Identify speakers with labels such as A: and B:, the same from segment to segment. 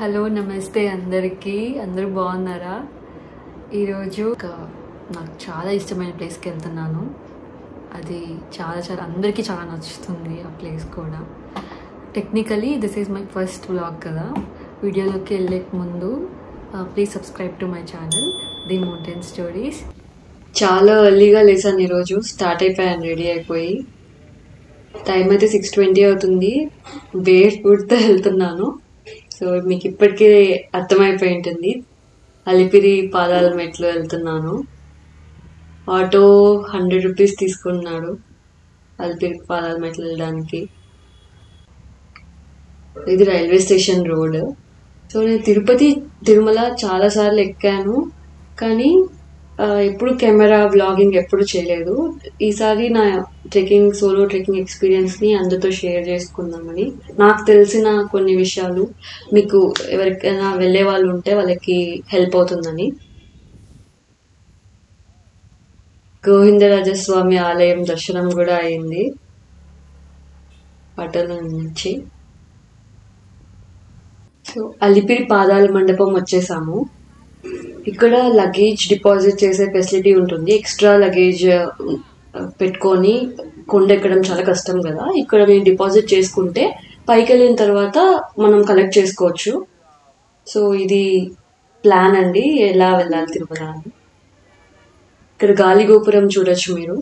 A: Hello నమస్తే అందరికీ. అందరూ బాగున్నారా? ఈరోజు నాకు చాలా ఇష్టమైన ప్లేస్కి వెళ్తున్నాను. అది చాలా అందరికీ చాలా నచ్చుతుంది ఆ ప్లేస్ కూడా. Technically this is my first vlog కదా. వీడియోలోకి వెళ్ళే ముందు please subscribe to my channel the mountain stories. చాలా ఎర్లీగా లేసాను ఈరోజు. స్టార్ట్ అయిపోయాను రెడీ అయిపోయి. టైం అయితే 6:20 అవుతుంది. బేర్ ఫుడ్తో వెళ్తున్నాను. సో మీకు ఇప్పటికే అర్థమైపోయి ఉంటుంది. అలిపిరి పాదాల మెట్లు వెళ్తున్నాను. ఆటో 100 రూపీస్ తీసుకున్నాడు అలిపిరి పాదాల మెట్లు వెళ్ళడానికి. ఇది రైల్వే స్టేషన్ రోడ్. సో నేను తిరుమల చాలాసార్లు ఎక్కాను, కానీ ఎప్పుడు కెమెరా వ్లాగింగ్ ఎప్పుడు చేయలేదు. ఈసారి నా సోలో ట్రెక్కింగ్ ఎక్స్పీరియన్స్ని అందరితో షేర్ చేసుకుందామని, నాకు తెలిసిన కొన్ని విషయాలు మీకు ఎవరికైనా వెళ్ళే వాళ్ళు ఉంటే వాళ్ళకి హెల్ప్ అవుతుందని. గోవిందరాజస్వామి ఆలయం దర్శనం కూడా అయింది పట్టణం నుంచి. సో అలిపిరి పాదాల మండపం వచ్చేసాము. ఇక్కడ లగేజ్ డిపాజిట్ చేసే ఫెసిలిటీ ఉంటుంది. ఎక్స్ట్రా లగేజ్ పెట్టుకొని కొండ ఎక్కడం చాలా కష్టం కదా. ఇక్కడ మేము డిపాజిట్ చేసుకుంటే పైకి వెళ్ళిన తర్వాత మనం కలెక్ట్ చేసుకోవచ్చు. సో ఇది ప్లాన్ అండి, ఎలా వెళ్ళాలి తిరుమల అని. ఇక్కడ గాలి గోపురం చూడొచ్చు మీరు.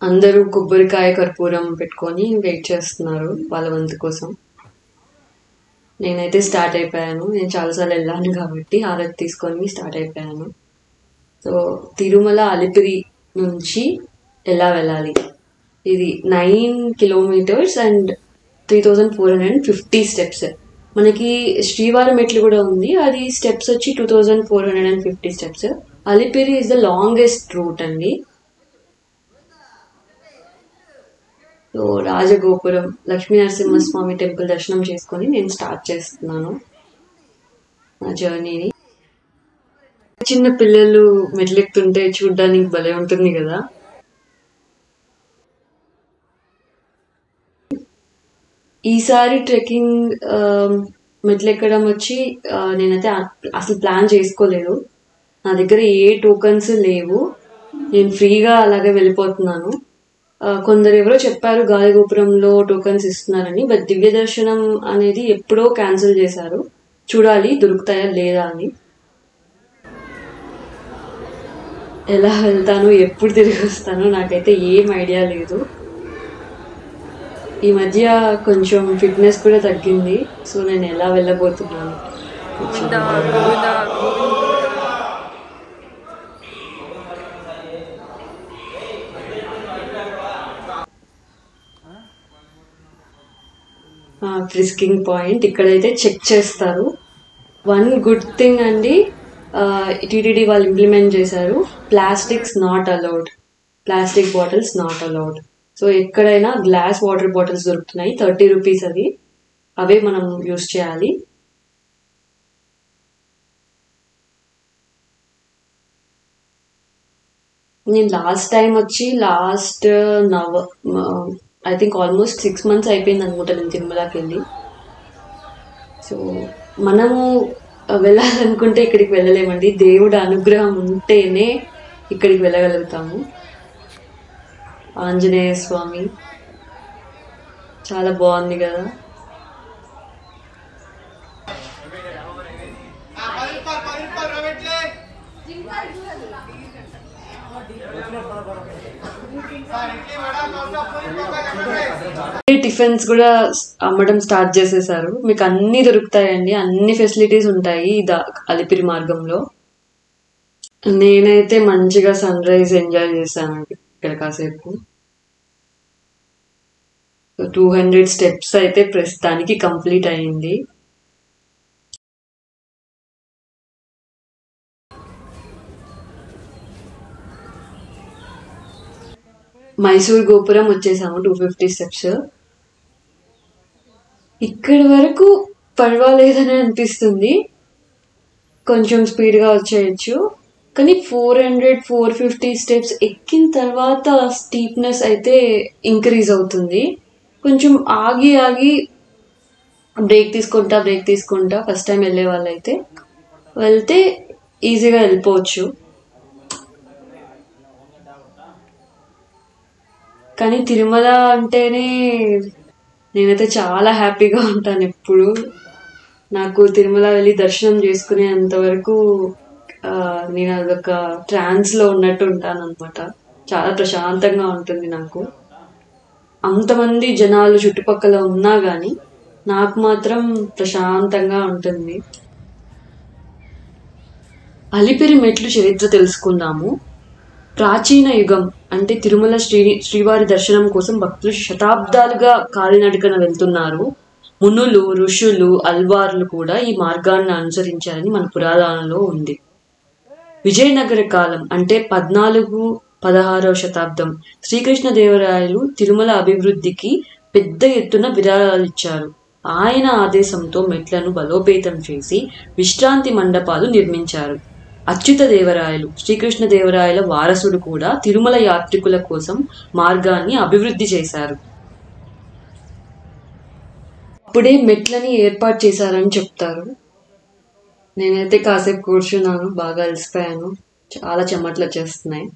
A: అందరూ కొబ్బరికాయ కర్పూరం పెట్టుకొని వెయిట్ చేస్తున్నారు వాళ్ళ వంతు కోసం. నేనైతే స్టార్ట్ అయిపోయాను. నేను చాలాసార్లు వెళ్ళాను కాబట్టి హారతి తీసుకొని స్టార్ట్ అయిపోయాను. సో తిరుమల అలిపిరి నుంచి ఎలా వెళ్ళాలి? ఇది 9 కిలోమీటర్స్ అండ్ 3450 స్టెప్స్. మనకి శ్రీవారి మెట్లు కూడా ఉంది, అది స్టెప్స్ వచ్చి 2450 steps. Alipiri is the longest route అండి. సో రాజగోపురం, లక్ష్మీ నరసింహస్వామి టెంపుల్ దర్శనం చేసుకొని నేను స్టార్ట్ చేస్తున్నాను నా జర్నీని. చిన్న పిల్లలు మెట్లెక్కుతుంటే చూడ్డానికి భలే ఉంటుంది కదా. ఈసారి ట్రెక్కింగ్ మెట్లెక్కడం వచ్చి నేనైతే అసలు ప్లాన్ చేసుకోలేదు. నా దగ్గర ఏ టోకన్స్ లేవు, నేను ఫ్రీగా అలాగే వెళ్ళిపోతున్నాను. కొందరు ఎవరో చెప్పారు గాలిగోపురంలో టోకన్స్ ఇస్తున్నారని, బట్ దివ్య దర్శనం అనేది ఎప్పుడో క్యాన్సిల్ చేశారు. చూడాలి దొరుకుతాయా లేదా అని. ఎలా వెళ్తాను, ఎప్పుడు తిరిగి వస్తాను నాకైతే ఏం ఐడియా లేదు. ఈ మధ్య కొంచెం ఫిట్నెస్ కూడా తగ్గింది. సో నేను ఎలా వెళ్ళబోతున్నాను. ఫ్రిస్కింగ్ పాయింట్ ఇక్కడైతే చెక్ చేస్తారు. వన్ గుడ్ థింగ్ అండి, టీటీడీ వాళ్ళు ఇంప్లిమెంట్ చేశారు, plastics not allowed, plastic bottles not allowed. So ఎక్కడైనా గ్లాస్ వాటర్ బాటిల్స్ దొరుకుతున్నాయి, 30 రూపీస్ అవి, అవే మనం యూస్ చేయాలి. నేను లాస్ట్ టైం వచ్చి ఐ థింక్ ఆల్మోస్ట్ 6 months అయిపోయింది అనుకుంటా నేను తిరుమలకి వెళ్ళి. సో మనము వెళ్ళాలనుకుంటే ఇక్కడికి వెళ్ళలేమండి, దేవుడు అనుగ్రహం ఉంటేనే ఇక్కడికి వెళ్ళగలుగుతాము. ఆంజనేయ స్వామి చాలా బాగుంది కదా. టిఫిన్స్ కూడా అమ్మడం స్టార్ట్ చేసేసారు. మీకు అన్ని దొరుకుతాయండి, అన్ని ఫెసిలిటీస్ ఉంటాయి అలిపిరి మార్గంలో. నేనైతే మంచిగా సన్ రైజ్ ఎంజాయ్ చేశానండి ఇక్కడ కాసేపు. 200 స్టెప్స్ అయితే ప్రస్తుతానికి కంప్లీట్ అయింది. మైసూర్ గోపురం వచ్చేసాము, 250 స్టెప్స్. ఇక్కడి వరకు పర్వాలేదని అనిపిస్తుంది, కొంచెం స్పీడ్గా వచ్చేయచ్చు. కానీ 450 స్టెప్స్ ఎక్కిన తర్వాత స్టీప్నెస్ అయితే ఇంక్రీజ్ అవుతుంది. కొంచెం ఆగి ఆగి బ్రేక్ తీసుకుంటా ఫస్ట్ టైం వెళ్ళే వాళ్ళైతే వెళ్తే ఈజీగా వెళ్ళిపోవచ్చు. కానీ తిరుమల అంటేనే నేనైతే చాలా హ్యాపీగా ఉంటాను ఎప్పుడు. నాకు తిరుమల వెళ్ళి దర్శనం చేసుకునేంత వరకు నేను అదొక ట్రాన్స్లో ఉన్నట్టు ఉంటాను అనమాట. చాలా ప్రశాంతంగా ఉంటుంది నాకు. అంతమంది జనాలు చుట్టుపక్కల ఉన్నా కానీ నాకు మాత్రం ప్రశాంతంగా ఉంటుంది. అలిపిరి మెట్లు చరిత్ర తెలుసుకుందాము. ప్రాచీన యుగం అంటే తిరుమల శ్రీవారి దర్శనం కోసం భక్తులు శతాబ్దాలుగా కాలినడకన వెళ్తున్నారు. మునులు, ఋషులు, అల్వార్లు కూడా ఈ మార్గాన్ని అనుసరించారని మన పురాణాలలో ఉంది. విజయనగర కాలం అంటే 14-16వ శతాబ్దం శ్రీకృష్ణదేవరాయలు తిరుమల అభివృద్ధికి పెద్ద ఎత్తున విరాళాలు ఇచ్చారు. ఆయన ఆదేశంతో మెట్లను బలోపేతం చేసి విశ్రాంతి మండపాలు నిర్మించారు. అచ్యుతదేవరాయలు శ్రీకృష్ణదేవరాయల వారసుడు కూడా తిరుమల యాత్రికుల కోసం మార్గాన్ని అభివృద్ధి చేశారు. అప్పుడే మెట్లని ఏర్పాటు చేశారని చెప్తారు. నేనైతే కాసేపు కూర్చున్నాను, బాగా అలసిపోయాను, చాలా చెమట్లు వచ్చేస్తున్నాయి.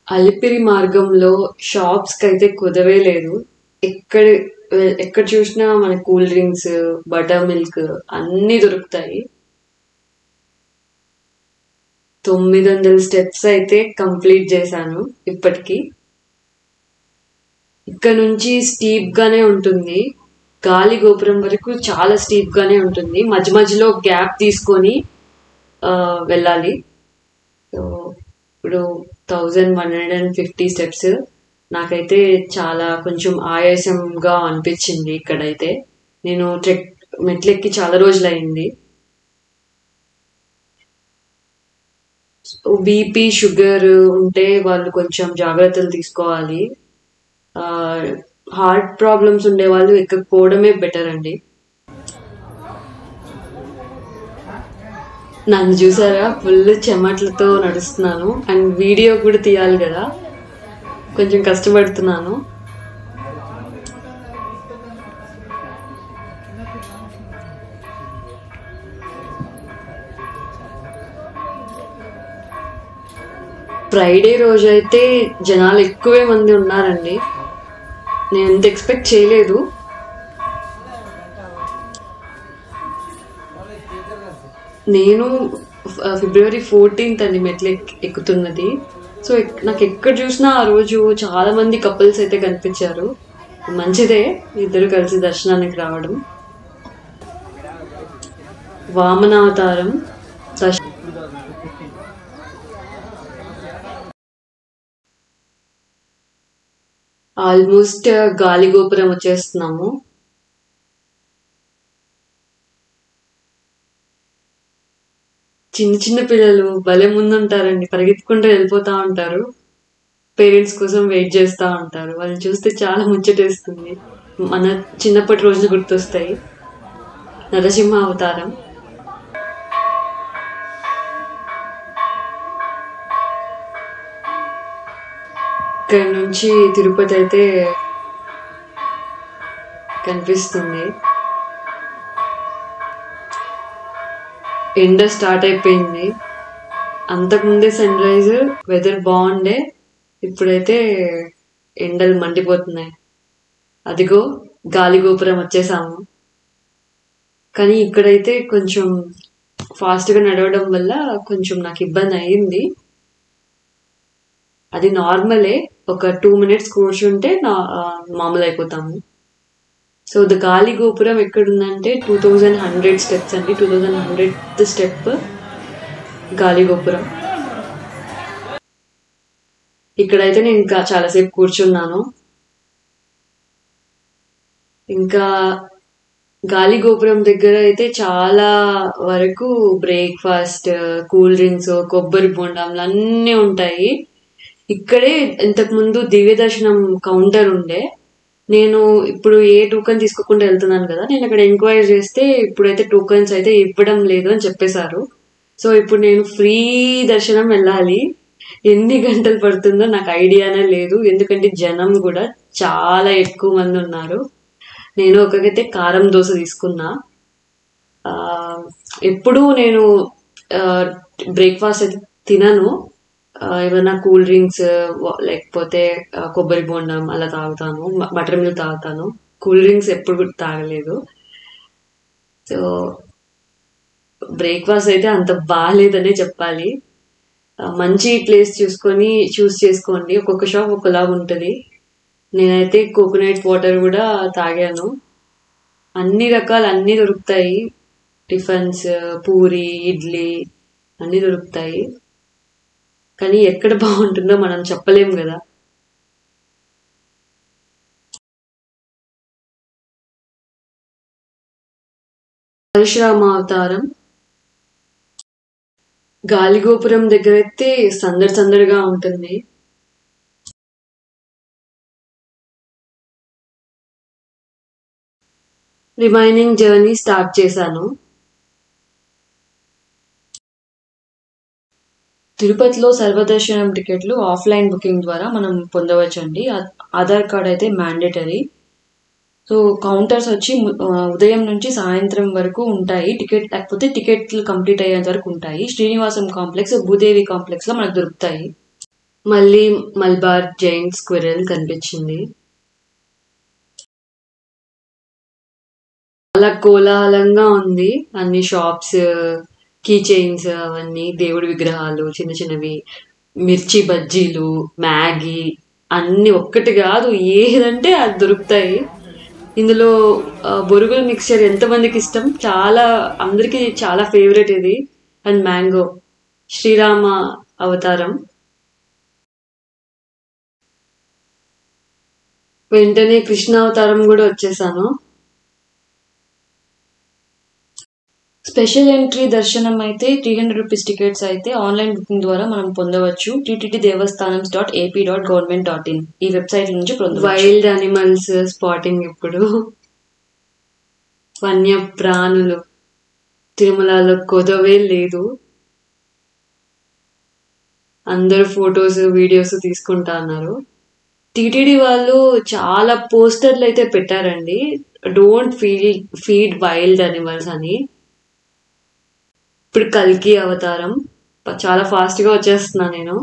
A: అలిపిరి మార్గంలో షాప్స్కి అయితే కుదవే లేదు. ఎక్కడ చూసినా మన కూల్ డ్రింక్స్, బటర్ మిల్క్ అన్నీ దొరుకుతాయి. 900 స్టెప్స్ అయితే కంప్లీట్ చేశాను ఇప్పటికి. ఇక్కడ నుంచి స్టీప్ గానే ఉంటుంది, గాలి గోపురం వరకు చాలా స్టీప్ గానే ఉంటుంది. మధ్య మధ్యలో గ్యాప్ తీసుకొని వెళ్ళాలి. సో ఇప్పుడు 1150 స్టెప్స్ నాకైతే చాలా కొంచెం ఆయాసంగా అనిపించింది. ఇక్కడైతే నేను మెట్లెక్కి చాలా రోజులు అయింది. బీపీ, షుగర్ ఉంటే వాళ్ళు కొంచెం జాగ్రత్తలు తీసుకోవాలి. హార్ట్ ప్రాబ్లమ్స్ ఉండే వాళ్ళు ఎక్కకపోవడమే బెటర్ అండి. నన్ను చూసారా, ఫుల్ చెమట్లతో నడుస్తున్నాను. అండ్ వీడియో కూడా తీయాలి కదా, కొంచెం కష్టపడుతున్నాను. ఫ్రైడే రోజు అయితే జనాలు ఎక్కువే మంది ఉన్నారండి. నేను ఎంత ఎక్స్పెక్ట్ చేయలేదు. నేను ఫిబ్రవరి 14th అండి మెట్లు ఎక్కుతున్నది. సో నాకు ఎక్కడ చూసినా ఆ రోజు చాలా మంది కపుల్స్ అయితే కనిపించారు. మంచిదే ఇద్దరు కలిసి దర్శనానికి రావడం. వామనావతారం ఆల్మోస్ట్ గాలిగోపురం వచ్చేస్తున్నాము. చిన్న చిన్న పిల్లలు భలే ముందుంటారండి, పరిగెత్తుకుంటూ వెళ్ళిపోతా ఉంటారు. పేరెంట్స్ కోసం వెయిట్ చేస్తూ ఉంటారు. వాళ్ళని చూస్తే చాలా ముచ్చటేస్తుంది. మన చిన్నప్పటి రోజులు గుర్తొస్తాయి. నరసింహ అవతారం. ఇక్కడ నుంచి తిరుపతి అయితే కనిపిస్తుంది. ఎండ స్టార్ట్ అయిపోయింది. అంతకుముందే సన్ రైజ్, వెదర్ బాగుండే. ఇప్పుడైతే ఎండలు మండిపోతున్నాయి. అదిగో గాలిగోపురం వచ్చేసాము. కానీ ఇక్కడైతే కొంచెం ఫాస్ట్గా నడవడం వల్ల కొంచెం నాకు ఇబ్బంది అయింది. అది నార్మలే, ఒక 2 minutes కూర్చుంటే మామూలు అయిపోతాము. సో ద గాలిగోపురం ఎక్కడుందంటే 2100 స్టెప్స్ అండి. 2100th స్టెప్ గాలిగోపురం. ఇక్కడైతే నేను ఇంకా చాలాసేపు కూర్చున్నాను. ఇంకా గాలిగోపురం దగ్గర అయితే చాలా వరకు బ్రేక్ఫాస్ట్, కూల్ డ్రింక్స్, కొబ్బరి బొండాలు అన్నీ ఉంటాయి. ఇక్కడే ఇంతకుముందు దివ్య దర్శనం కౌంటర్ ఉండే, నేను ఇప్పుడు ఏ టోకెన్ తీసుకోకుండా వెళ్తున్నాను కదా, నేను అక్కడ ఎంక్వైరీ చేస్తే ఇప్పుడైతే టోకెన్స్ అయితే ఇవ్వడం లేదు అని చెప్పేశారు. సో ఇప్పుడు నేను ఫ్రీ దర్శనం వెళ్ళాలి. ఎన్ని గంటలు పడుతుందో నాకు ఐడియానే లేదు, ఎందుకంటే జనం కూడా చాలా ఎక్కువ మంది ఉన్నారు. నేను ఒకకైతే కారం దోశ తీసుకున్నా. ఎప్పుడు నేను బ్రేక్ఫాస్ట్ అయితే తినను. ఏమైనా కూల్ డ్రింక్స్ లేకపోతే కొబ్బరి బోండం అలా తాగుతాను, బటర్ మిల్క్ తాగుతాను. కూల్ డ్రింక్స్ ఎప్పుడు తాగలేదు. సో బ్రేక్ఫాస్ట్ అయితే అంత బాగాలేదనే చెప్పాలి. మంచి ప్లేస్ చూస్ చేసుకోండి, ఒక్కొక్క షాప్ ఒకలా ఉంటుంది. నేనైతే కోకోనట్ వాటర్ కూడా తాగాను. అన్ని రకాలు అన్నీ దొరుకుతాయి, టిఫిన్స్, పూరి, ఇడ్లీ అన్నీ దొరుకుతాయి. కానీ ఎక్కడ బాగుంటుందో మనం చెప్పలేం కదా. పరశురామ అవతారం గాలిగోపురం దగ్గర అయితే సందడిగా ఉంటుంది. రిమైనింగ్ జర్నీ స్టార్ట్ చేశాను. తిరుపతిలో సర్వదర్శనం టికెట్లు ఆఫ్లైన్ బుకింగ్ ద్వారా మనం పొందవచ్చండి. ఆధార్ కార్డ్ అయితే మ్యాండేటరీ. సో కౌంటర్స్ వచ్చి ఉదయం నుంచి సాయంత్రం వరకు ఉంటాయి. లేకపోతే టికెట్లు కంప్లీట్ అయ్యేంత వరకు ఉంటాయి. శ్రీనివాసం కాంప్లెక్స్, భూదేవి కాంప్లెక్స్ లో మనకు దొరుకుతాయి. మళ్ళీ మల్బార్ జైంట్ స్క్విరెల్ కనిపించింది. చాలా కోలాహలంగా ఉంది. అన్ని షాప్స్, కీ చైన్స్, అవన్నీ దేవుడి విగ్రహాలు, చిన్న చిన్నవి, మిర్చి బజ్జీలు, మ్యాగీ అన్ని ఒక్కటి కాదు ఏదంటే అది దొరుకుతాయి. ఇందులో బొరుగుల మిక్చర్ ఎంతమందికి ఇష్టం, అందరికి చాలా ఫేవరెట్ ఇది. అండ్ మ్యాంగో, శ్రీరామ అవతారం. వెంటనే కృష్ణ అవతారం కూడా వచ్చేసాను. స్పెషల్ ఎంట్రీ దర్శనం అయితే 300 రూపీస్ టికెట్స్ అయితే ఆన్లైన్ బుకింగ్ ద్వారా మనం పొందవచ్చు. ttdevasthanams.ap.government.in ఈ వెబ్సైట్ నుంచి పొందవచ్చు. వైల్డ్ అనిమల్స్ స్పాటింగ్ ఇప్పుడు. వన్య ప్రాణులు తిరుమలలో కొదవే లేదు. అందరు ఫొటోస్, వీడియోస్ తీసుకుంటా అన్నారు. టీటీడీ వాళ్ళు చాలా పోస్టర్లు అయితే పెట్టారండి, డోంట్ ఫీడ్ వైల్డ్ అనిమల్స్ అని. ఇప్పుడు కల్కి అవతారం చాలా ఫాస్ట్ గా వచ్చేస్తున్నా నేను.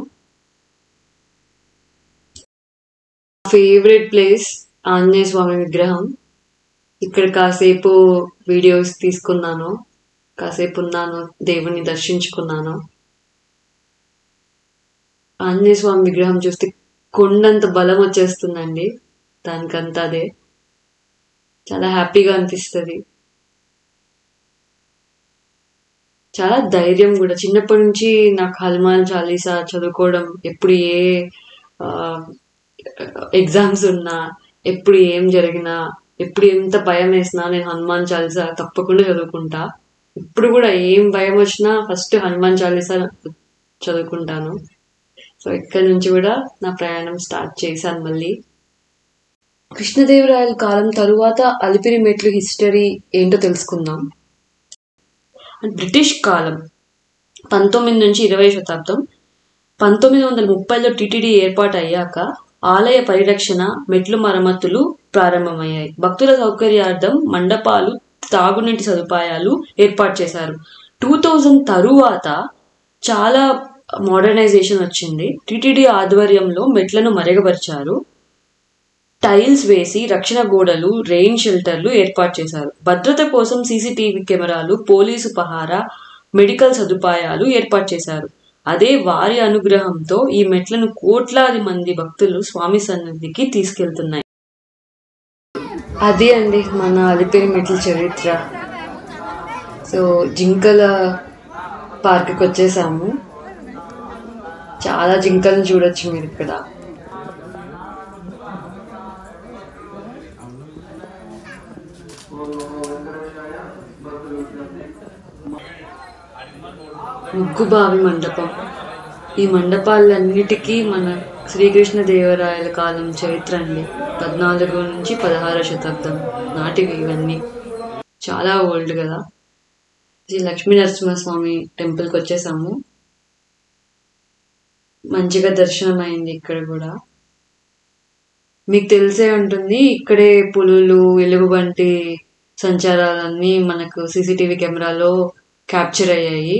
A: ఫేవరెట్ ప్లేస్ ఆంజనేయ స్వామి విగ్రహం. ఇక్కడ కాసేపు వీడియోస్ తీసుకున్నాను, కాసేపు ఉన్నాను, దేవుణ్ణి దర్శించుకున్నాను. ఆంజనేయ స్వామి విగ్రహం చూస్తే కొండంత బలం వచ్చేస్తుందండి, దానికంతా అదే. చాలా హ్యాపీగా అనిపిస్తుంది. చాలా ధైర్యం కూడా. చిన్నప్పటి నుంచి నాకు హనుమాన్ చాలీసా చదువుకోవడం, ఎప్పుడు ఏ ఎగ్జామ్స్ ఉన్నా, ఎప్పుడు ఏం జరిగినా, ఎప్పుడు ఎంత భయం వేసినా నేను హనుమాన్ చాలీసా తప్పకుండా చదువుకుంటా. ఇప్పుడు కూడా ఏం భయం వచ్చినా ఫస్ట్ హనుమాన్ చాలీసా చదువుకుంటాను. సో ఇక్కడ నుంచి కూడా నా ప్రయాణం స్టార్ట్ చేశాను. మళ్ళీ కృష్ణదేవరాయల కాలం తరువాత అలిపిరి మెట్లు హిస్టరీ ఏంటో తెలుసుకుందాం. బ్రిటిష్ కాలం 19 నుంచి 20వ శతాబ్దం. 1930లో టీటీడీ ఏర్పాటు అయ్యాక ఆలయ పరిరక్షణ, మెట్లు మరమ్మతులు ప్రారంభమయ్యాయి. భక్తుల సౌకర్యార్థం మండపాలు, తాగునీటి సదుపాయాలు ఏర్పాటు చేశారు. 2000 తరువాత చాలా మోడర్నైజేషన్ వచ్చింది. టీటీడీ ఆధ్వర్యంలో మెట్లను మెరుగుపరిచారు. టైల్స్ వేసి రక్షణ గోడలు, రెయిన్ షెల్టర్లు ఏర్పాటు చేశారు. భద్రత కోసం సీసీటీవీ కెమెరాలు, పోలీసు పహారా, మెడికల్ సదుపాయాలు ఏర్పాటు చేశారు. అదే వారి అనుగ్రహంతో ఈ మెట్లను కోట్లాది మంది భక్తులు స్వామి సన్నిధికి తీసుకెళ్తున్నాయి. అది అండి మన అలిపిరి మెట్ల చరిత్ర. సో జింకల పార్క్కి వచ్చేసాము. చాలా జింకలను చూడొచ్చు మీరు ఇక్కడ. ముగ్గుబావి మండపం. ఈ మండపాలన్నిటికీ మన శ్రీకృష్ణదేవరాయల కాలం చరిత్ర అండి. 14 నుంచి 16వ శతాబ్దం నాటివి ఇవన్నీ. చాలా ఓల్డ్ కదా. శ్రీ లక్ష్మీ నరసింహస్వామి టెంపుల్కి వచ్చేసాము. మంచిగా దర్శనం అయింది ఇక్కడ కూడా. మీకు తెలిసే ఉంటుంది, ఇక్కడే పులులు, ఎలుగుబంటి సంచారాలన్నీ మనకు సీసీటీవీ కెమెరాలో క్యాప్చర్ అయ్యాయి.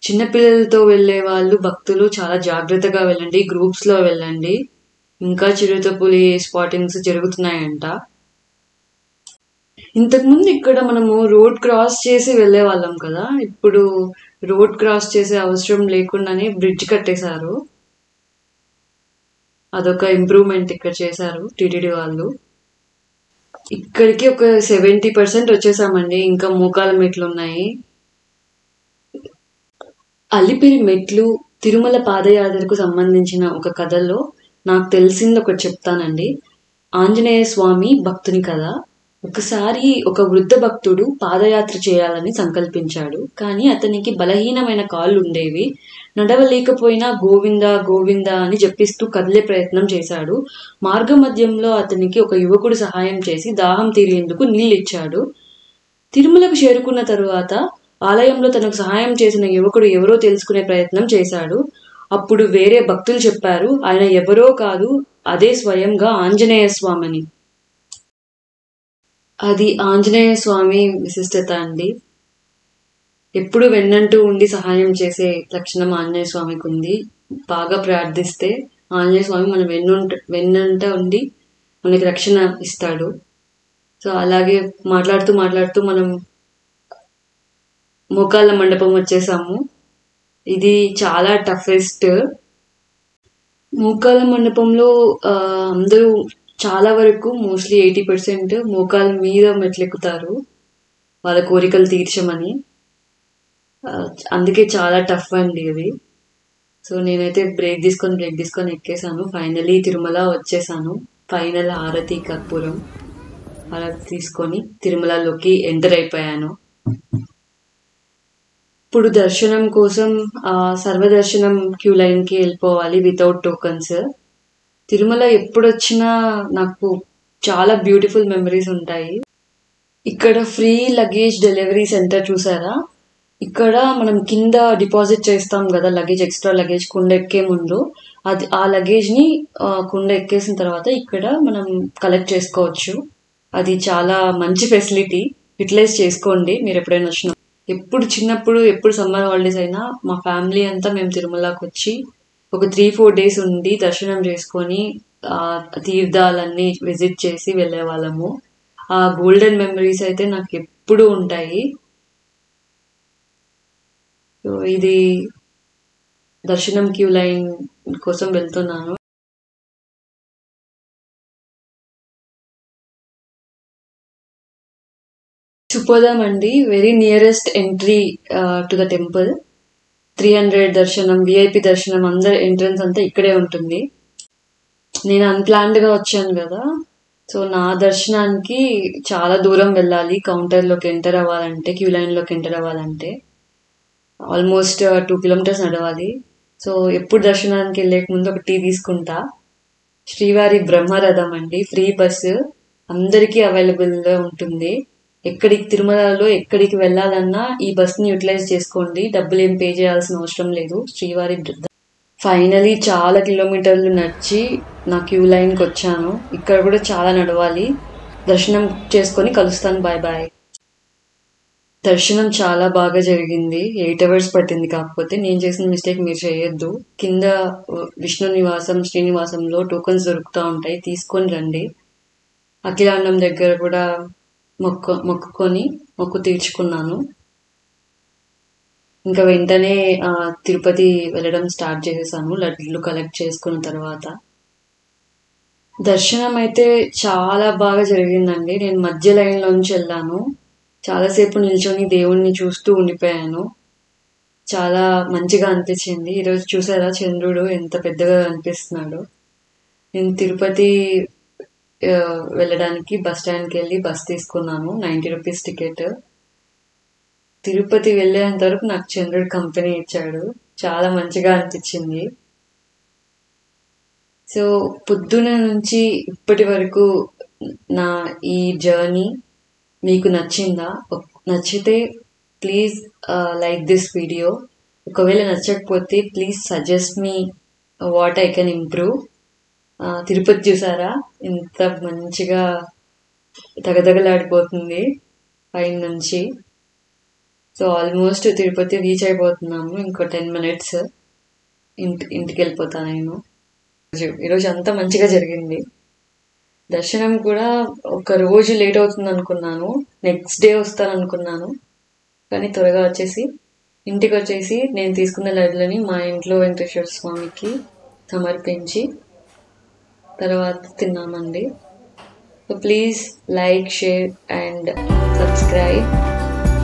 A: చిన్నపిల్లలతో వెళ్ళే వాళ్ళు, భక్తులు చాలా జాగ్రత్తగా వెళ్ళండి, గ్రూప్స్లో వెళ్ళండి. ఇంకా చిరుతపులి స్పాటింగ్స్ జరుగుతున్నాయంట. ఇంతకుముందు ఇక్కడ మనము రోడ్ క్రాస్ చేసి వెళ్ళే వాళ్ళం కదా, ఇప్పుడు రోడ్ క్రాస్ చేసే అవసరం లేకుండానే బ్రిడ్జ్ కట్టేశారు. అదొక ఇంప్రూవ్మెంట్ ఇక్కడ చేశారు టీటీడీ వాళ్ళు. ఇక్కడికి ఒక 70% వచ్చేసామండి. ఇంకా మోకాల మెట్లు ఉన్నాయి. అలిపిరి మెట్లు తిరుమల పాదయాత్రకు సంబంధించిన ఒక కథలో నాకు తెలిసింది ఒకటి చెప్తానండి. ఆంజనేయ స్వామి భక్తుని కథ. ఒకసారి ఒక వృద్ధ భక్తుడు పాదయాత్ర చేయాలని సంకల్పించాడు. కానీ అతనికి బలహీనమైన కాళ్ళు ఉండేవి. నడవలేకపోయినా గోవింద గోవింద అని జపిస్తూ కదిలే ప్రయత్నం చేశాడు. మార్గ మధ్యంలో అతనికి ఒక యువకుడు సహాయం చేసి దాహం తీరేందుకు నీళ్ళిచ్చాడు. తిరుమలకు చేరుకున్న తరువాత ఆలయంలో తనకు సహాయం చేసిన యువకుడు ఎవరో తెలుసుకునే ప్రయత్నం చేశాడు. అప్పుడు వేరే భక్తులు చెప్పారు, ఆయన ఎవరో కాదు, అదే స్వయంగా ఆంజనేయ స్వామిని. అది ఆంజనేయ స్వామి విశిష్టత అండి. ఎప్పుడు వెన్నంటూ ఉండి సహాయం చేసే లక్షణం ఆంజనేయ స్వామికి ఉంది. బాగా ప్రార్థిస్తే ఆంజనేయ స్వామి మన వెన్నంట ఉండి మనకి రక్షణ ఇస్తాడు. సో అలాగే మాట్లాడుతూ మనం మోకాళ్ళ మండపం వచ్చేసాము. ఇది చాలా టఫెస్ట్. మోకాళ్ళ మండపంలో అందరూ చాలా వరకు మోస్ట్లీ 80% మోకాళ్ళ మీద మెట్లెక్కుతారు వాళ్ళ కోరికలు తీర్చమని. అందుకే చాలా టఫ్ అండి అది. సో నేనైతే బ్రేక్ తీసుకొని ఎక్కేసాను. ఫైనలీ తిరుమల వచ్చేసాను. ఫైనల్ హారతి కర్పూరం హారతి తీసుకొని తిరుమలలోకి ఎంటర్ అయిపోయాను. ఇప్పుడు దర్శనం కోసం సర్వదర్శనం క్యూ లైన్కి వెళ్ళిపోవాలి వితౌట్ టోకన్స్. తిరుమల ఎప్పుడు వచ్చినా నాకు చాలా బ్యూటిఫుల్ మెమరీస్ ఉంటాయి. ఇక్కడ ఫ్రీ లగేజ్ డెలివరీ సెంటర్ చూసారా? ఇక్కడ మనం కింద డిపాజిట్ చేస్తాం కదా లగేజ్, ఎక్స్ట్రా లగేజ్ కుండ ఎక్కే ముందు. అది ఆ లగేజ్ని కుండ ఎక్కేసిన తర్వాత ఇక్కడ మనం కలెక్ట్ చేసుకోవచ్చు. అది చాలా మంచి ఫెసిలిటీ. యూటిలైజ్ చేసుకోండి మీరు ఎప్పుడైనా వచ్చినా. ఎప్పుడు సమ్మర్ హాలిడేస్ అయినా మా ఫ్యామిలీ అంతా మేము తిరుమలకి వచ్చి ఒక 3-4 days ఉండి దర్శనం చేసుకొని తీర్థాలన్నీ విజిట్ చేసి వెళ్ళే వాళ్ళము. ఆ గోల్డెన్ మెమరీస్ అయితే నాకు ఎప్పుడు ఉంటాయి. సో ఇది దర్శనం క్యూ లైన్ కోసం వెళ్తున్నాను. సుపోదాం అండి, very nearest entry to the temple. 300 దర్శనం, విఐపి దర్శనం, అందరి ఎంట్రన్స్ అంతా ఇక్కడే ఉంటుంది. నేను అన్ప్లాన్డ్గా వచ్చాను కదా, సో నా దర్శనానికి చాలా దూరం వెళ్ళాలి కౌంటర్లోకి ఎంటర్ అవ్వాలంటే, క్యూ లైన్లోకి ఎంటర్ అవ్వాలంటే ఆల్మోస్ట్ 2 kilometers నడవాలి. సో ఎప్పుడు దర్శనానికి వెళ్ళక ముందు ఒక టీ తీసుకుంటా. శ్రీవారి బ్రహ్మరథం అండి, ఫ్రీ బస్సు అందరికీ అవైలబుల్గా ఉంటుంది. తిరుమలలో ఎక్కడికి వెళ్ళాలన్నా ఈ బస్ని యూటిలైజ్ చేసుకోండి. డబ్బులు ఏం పే చేయాల్సిన అవసరం లేదు. శ్రీవారి ఫైనలీ చాలా కిలోమీటర్లు నడిచి నా క్యూ లైన్కి వచ్చాను. ఇక్కడ కూడా చాలా నడవాలి. దర్శనం చేసుకొని కలుస్తాను. Bye bye. దర్శనం చాలా బాగా జరిగింది. 8 hours పట్టింది. కాకపోతే నేను చేసిన మిస్టేక్ మీరు చేయొద్దు. కింద విష్ణు నివాసం, శ్రీనివాసంలో టోకన్స్ దొరుకుతూ ఉంటాయి, తీసుకొని రండి. అఖిలాండం దగ్గర కూడా మొక్కు తీర్చుకున్నాను. ఇంకా వెంటనే తిరుపతి వెళ్ళడం స్టార్ట్ చేసేసాను లడ్లు కలెక్ట్ చేసుకున్న తర్వాత. దర్శనం అయితే చాలా బాగా జరిగిందండి. నేను మధ్య లైన్లోంచి వెళ్ళాను. చాలాసేపు నిల్చొని దేవుణ్ణి చూస్తూ ఉండిపోయాను. చాలా మంచిగా అనిపించింది. ఈరోజు చూసారా చంద్రుడు ఎంత పెద్దగా అనిపిస్తున్నాడు. నేను తిరుపతి వెళ్ళడానికి బస్ స్టాండ్కి వెళ్ళి బస్ తీసుకున్నాను. 90 rupees టికెట్. తిరుపతి వెళ్ళేంత వరకు నాకు చంద్రుడు కంపెనీ ఇచ్చాడు. చాలా మంచిగా అనిపించింది. సో పొద్దున నుంచి ఇప్పటి వరకు నా ఈ జర్నీ మీకు నచ్చిందా? నచ్చితే ప్లీజ్ లైక్ దిస్ వీడియో. ఒకవేళ నచ్చకపోతే please suggest me what I can improve. Tirupati చూసారా ఎంత మంచిగా తగదగలాడిపోతుంది పైన నుంచి. సో ఆల్మోస్ట్ తిరుపతి రీచ్ అయిపోతున్నాము. ఇంకో 10 minutes ఇంటికి వెళ్ళిపోతాను నేను. ఈరోజు అంతా మంచిగా జరిగింది. దర్శనం కూడా ఒక రోజు లేట్ అవుతుంది అనుకున్నాను, నెక్స్ట్ డే వస్తాను అనుకున్నాను. కానీ త్వరగా ఇంటికి వచ్చేసి నేను తీసుకున్న లడ్లని మా ఇంట్లో వెంకటేశ్వర స్వామికి సమర్పించి తర్వాత తిన్నామండి. So please like, share and subscribe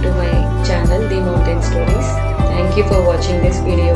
A: to my channel, The Mountain Stories. Thank you for watching this video.